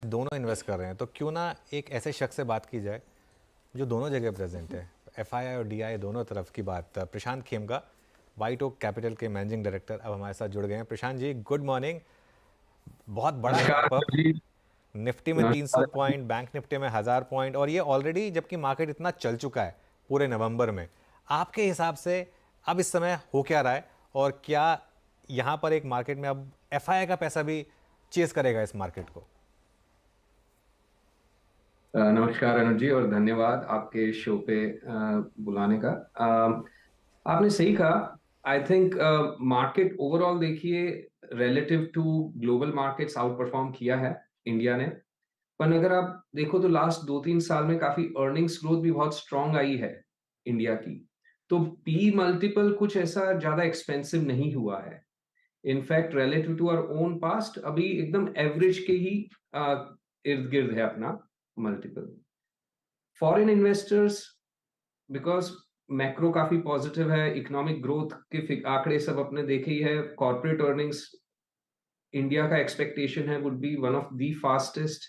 दोनों इन्वेस्ट कर रहे हैं, तो क्यों ना एक ऐसे शख्स से बात की जाए जो दोनों जगह प्रेजेंट है, एफआईआई और डीआई दोनों तरफ की बात। प्रशांत खेमका, वाइट ओक कैपिटल के मैनेजिंग डायरेक्टर, अब हमारे साथ जुड़ गए हैं। Prashant ji, good morning. बहुत बड़ा नमस्कार गैप अप, अनुज जी। निफ्टी में 300 नमस्कार। पॉइंट, बैंक निफ्टी में 1000 पॉइंट, और ये ऑलरेडी जबकि मार्केट इतना चल चुका है पूरे नवंबर में। आपके हिसाब से अब इस समय हो क्या रहा है, और क्या यहाँ पर एक मार्केट में अब एफआईआई का पैसा भी चेस करेगा इस मार्केट को? नमस्कार अनुज जी, और धन्यवाद आपके शो पे बुलाने का। आपने सही कहा। आई थिंक मार्केट ओवरऑल देखिए, relative to global markets outperform किया है इंडिया ने। पर अगर आप देखो तो लास्ट 2-3 साल में काफी अर्निंग्स ग्रोथ भी बहुत स्ट्रांग आई है इंडिया की। तो पी मल्टीपल कुछ ऐसा ज्यादा एक्सपेंसिव नहीं हुआ है। In fact relative to our own past अभी एकदम एवरेज के ही इर्द गिर्द है अपना multiple. Foreign investors, because macro काफी पॉजिटिव है, इकोनॉमिक ग्रोथ के आंकड़े सब अपने देखे ही है। कॉर्पोरेट अर्निंग्स इंडिया का एक्सपेक्टेशन है would be one of the fastest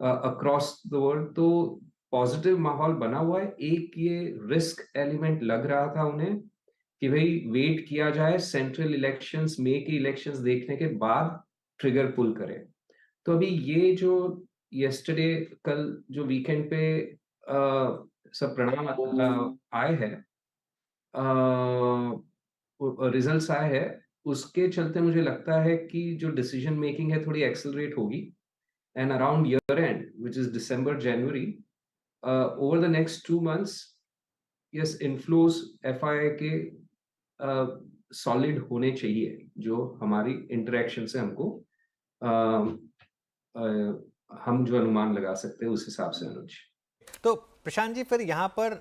across the world. तो पॉजिटिव माहौल बना हुआ है। एक ये रिस्क एलिमेंट लग रहा था उन्हें कि भाई वेट किया जाए सेंट्रल इलेक्शंस, मई के इलेक्शंस देखने के बाद ट्रिगर पुल करें। तो अभी ये जो यस्टरडे, कल जो वीकेंड पे सब परिणाम आए हैं, रिजल्ट्स आए हैं, उसके चलते मुझे लगता है कि जो डिसीजन मेकिंग है थोड़ी एक्सेलरेट होगी। And around year end which is December January, over the next 2 months, yes, inflows FII के सॉलिड होने चाहिए, जो हमारी इंटरेक्शन से हमको हम जो अनुमान लगा सकते हैं उस हिसाब से अनुज। तो प्रशांत जी, फिर यहाँ पर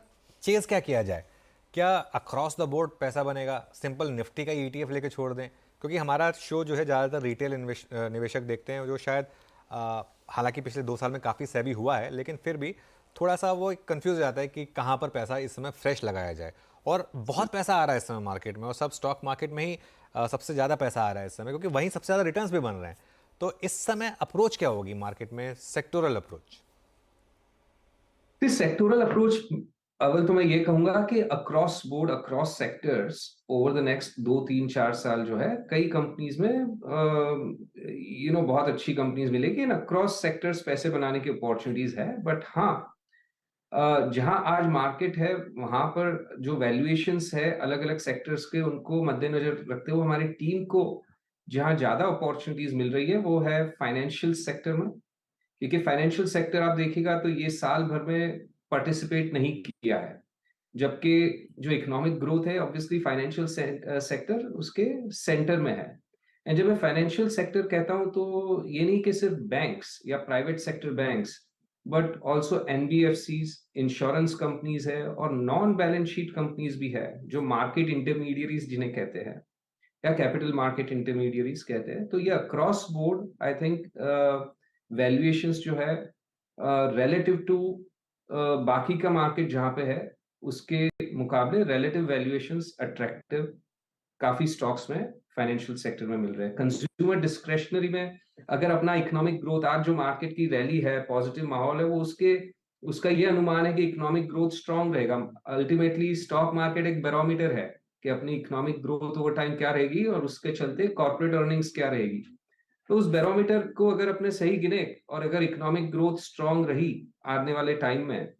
चेज क्या किया जाए? क्या अक्रॉस द बोर्ड पैसा बनेगा? सिंपल निफ्टी का ईटीएफ लेके छोड़ दें? क्योंकि हमारा शो जो है ज़्यादातर रिटेल निवेशक देखते हैं, जो शायद हालांकि पिछले 2 साल में काफ़ी सेबी हुआ है, लेकिन फिर भी थोड़ा सा वो कंफ्यूज हो जाता है कि कहाँ पर पैसा इस समय फ्रेश लगाया जाए। और बहुत पैसा आ रहा है इस समय मार्केट में, और सब स्टॉक मार्केट में ही सबसे ज़्यादा पैसा आ रहा है इस समय, क्योंकि वहीं सबसे ज़्यादा रिटर्न्स भी बन रहे हैं। तो इस समय अप्रोच क्या होगी मार्केट में, सेक्टोरल अप्रोच? सेक्टोरल अप्रोच, अगर तो मैं ये कहूंगा कि across board, across sectors, over the next 2-3-4 साल जो है कई कंपनीज में बहुत अच्छी कंपनीज मिलेगी। अक्रॉस सेक्टर्स पैसे बनाने की अपॉर्चुनिटीज है। बट हाँ, जहां आज मार्केट है वहां पर जो वैल्यूएशंस है अलग अलग सेक्टर्स के, उनको मद्देनजर रखते हुए हमारी टीम को जहां ज्यादा अपॉर्चुनिटीज मिल रही है वो है फाइनेंशियल सेक्टर में। क्योंकि फाइनेंशियल सेक्टर आप देखिएगा तो ये साल भर में पार्टिसिपेट नहीं किया है, जबकि जो इकोनॉमिक ग्रोथ है ऑब्वियसली फाइनेंशियल सेक्टर उसके सेंटर में है। एंड जब मैं फाइनेंशियल सेक्टर कहता हूं तो ये नहीं कि सिर्फ बैंक्स या private sector banks, but also NBFCs, insurance companies है, और नॉन बैलेंस शीट कंपनीज भी है, जो मार्केट इंटरमीडियरीज जिन्हें कहते हैं, या कैपिटल मार्केट इंटरमीडियरीज कहते हैं। तो ये across board I think valuations जो है रिलेटिव टू बाकी का मार्केट जहां पे है उसके मुकाबले रिलेटिव वैल्यूएशंस अट्रैक्टिव काफी स्टॉक्स में फाइनेंशियल सेक्टर में मिल रहे हैं। कंज्यूमर डिस्क्रेशनरी में अगर अपना इकोनॉमिक ग्रोथ, आज जो मार्केट की रैली है, पॉजिटिव माहौल है, वो उसके उसका ये अनुमान है कि इकोनॉमिक ग्रोथ स्ट्रांग रहेगा। अल्टीमेटली स्टॉक मार्केट एक बैरोमीटर है कि अपनी इकोनॉमिक ग्रोथ ओवर टाइम क्या रहेगी और उसके चलते कॉर्पोरेट अर्निंग्स क्या रहेगी। तो उस बैरोमीटर को अगर अपने सही गिने और अगर इकोनॉमिक ग्रोथ स्ट्रांग रही आने वाले टाइम में,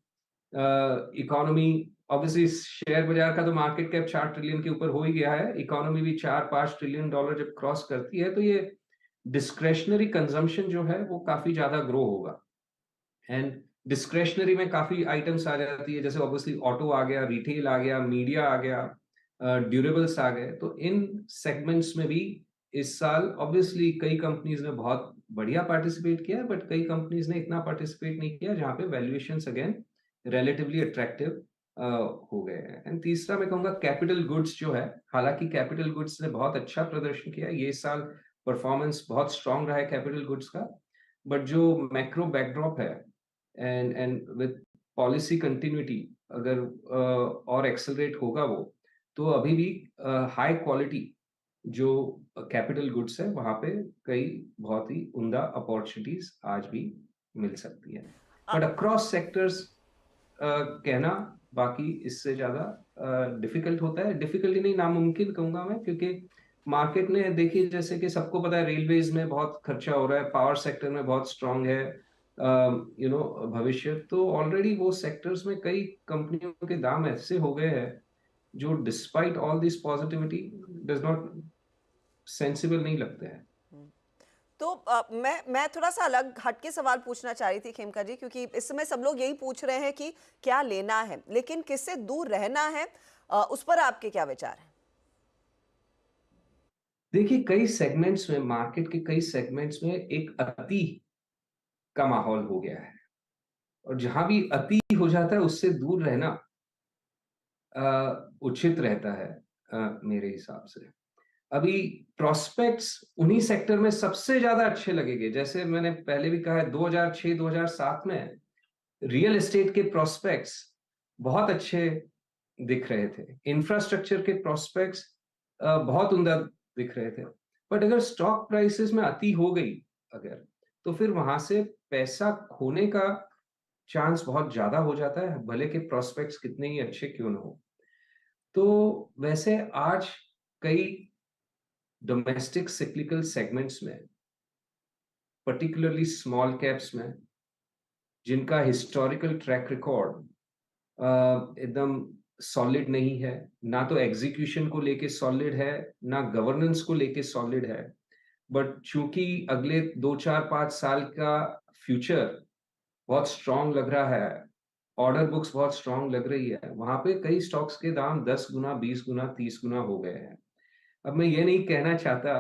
इकोनॉमी, ऑब्वियसली शेयर बाजार का तो मार्केट कैप 4 ट्रिलियन के ऊपर हो ही गया है, इकोनॉमी भी 4-5 ट्रिलियन डॉलर जब क्रॉस करती है तो ये डिस्क्रेशनरी कंजम्पशन जो है वो काफी ज्यादा ग्रो होगा। एंड डिस्क्रेशनरी में काफी आइटम्स आ जाती है, जैसे ऑब्वियसली ऑटो आ गया, रिटेल आ गया, मीडिया आ गया, ड्यूरेबल्स आ गए। तो इन सेगमेंट्स में भी इस साल ऑब्वियसली कई कंपनीज ने बहुत बढ़िया पार्टिसिपेट किया है, बट कई कंपनीज ने इतना पार्टिसिपेट नहीं किया, जहां पे वैल्यूएशंस अगेन रिलेटिवली अट्रैक्टिव हो गए हैं। एंड तीसरा मैं कहूंगा कैपिटल गुड्स जो है, हालांकि कैपिटल गुड्स ने बहुत अच्छा प्रदर्शन किया है ये साल, परफॉर्मेंस बहुत स्ट्रांग रहा है कैपिटल गुड्स का। बट जो मैक्रो बैकड्रॉप है, एंड विद पॉलिसी कंटिन्यूटी, अगर और एक्सेलरेट होगा वो, तो अभी भी हाई क्वालिटी जो कैपिटल गुड्स है वहाँ पे कई बहुत ही उम्दा अपॉर्चुनिटीज आज भी मिल सकती है। अ, बट अक्रॉस सेक्टर्स कहना बाकी इससे ज़्यादा डिफिकल्ट होता है। डिफिकल्ट ही नहीं, नामुमकिन कहूँगा मैं, क्योंकि मार्केट ने देखिए जैसे कि सबको पता है रेलवेज में बहुत खर्चा हो रहा है, पावर सेक्टर में बहुत स्ट्रांग है भविष्य। तो ऑलरेडी वो सेक्टर्स में कई कंपनियों के दाम ऐसे हो गए हैं जो despite all this positivity does not sensible नहीं लगते हैं। तो मैं थोड़ा सा अलग हटके सवाल पूछना चाह रही थी खेमका जी, क्योंकि इस समय सब लोग यही पूछ रहे हैं कि क्या लेना है, लेकिन किससे दूर रहना है, उस पर आपके क्या विचार हैं? देखिए कई सेगमेंट्स में, मार्केट के कई सेगमेंट्स में एक अति का माहौल हो गया है, और जहां भी अति हो जाता है उससे दूर रहना उचित रहता है मेरे हिसाब से। अभी प्रोस्पेक्ट्स उन्हीं सेक्टर में सबसे ज्यादा अच्छे लगेंगे। जैसे मैंने पहले भी कहा है, 2006-2007 में रियल एस्टेट के प्रोस्पेक्ट्स बहुत अच्छे दिख रहे थे, इंफ्रास्ट्रक्चर के प्रोस्पेक्ट्स बहुत उम्दा दिख रहे थे। बट अगर स्टॉक प्राइसेस में अति हो गई अगर, तो फिर वहां से पैसा खोने का चांस बहुत ज्यादा हो जाता है, भले के प्रोस्पेक्ट्स कितने ही अच्छे क्यों न हो। तो वैसे आज कई डोमेस्टिक सिक्लिकल सेगमेंट्स में, पर्टिकुलरली स्मॉल कैप्स में, जिनका हिस्टोरिकल ट्रैक रिकॉर्ड एकदम सॉलिड नहीं है, ना तो एग्जीक्यूशन को लेके सॉलिड है, ना गवर्नेंस को लेके सॉलिड है, बट चूंकि अगले 2 4 5 साल का फ्यूचर बहुत स्ट्रांग लग रहा है, ऑर्डर बुक्स बहुत स्ट्रांग लग रही है, वहां पे कई स्टॉक्स के दाम 10 गुना, 20 गुना, 30 गुना हो गए हैं। अब मैं ये नहीं कहना चाहता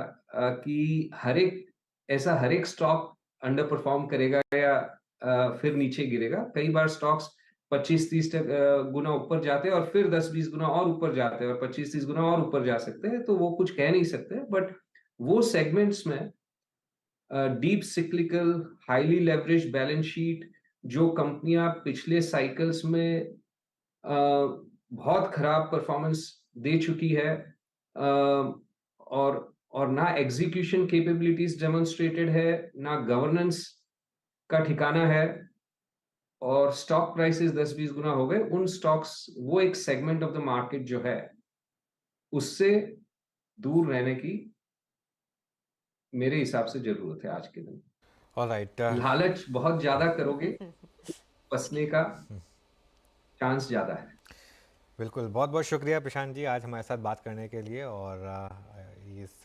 कि हर एक स्टॉक अंडर परफॉर्म करेगा या फिर नीचे गिरेगा। कई बार स्टॉक्स 25-30 गुना ऊपर जाते हैं और फिर 10-20 गुना और ऊपर जाते हैं और 25-30 गुना और ऊपर जा सकते हैं, तो वो कुछ कह नहीं सकते। बट वो सेगमेंट्स में deep cyclical, highly leverage balance sheet, जो कंपनियां पिछले साइकिल्स में बहुत खराब परफॉर्मेंस दे चुकी है, और ना एग्जीक्यूशन कैपेबिलिटीज डेमोन्स्ट्रेटेड है, ना गवर्नेंस का ठिकाना है, और स्टॉक प्राइसेस 10-20 गुना हो गए, उन स्टॉक्स, वो एक सेगमेंट ऑफ द मार्केट जो है उससे दूर रहने की मेरे हिसाब से जरूरत है आज के दिन। ऑलराइट। लालच बहुत ज्यादा करोगे, फंसने का चांस ज्यादा है। बिल्कुल, बहुत बहुत शुक्रिया प्रशांत जी आज हमारे साथ बात करने के लिए, और इस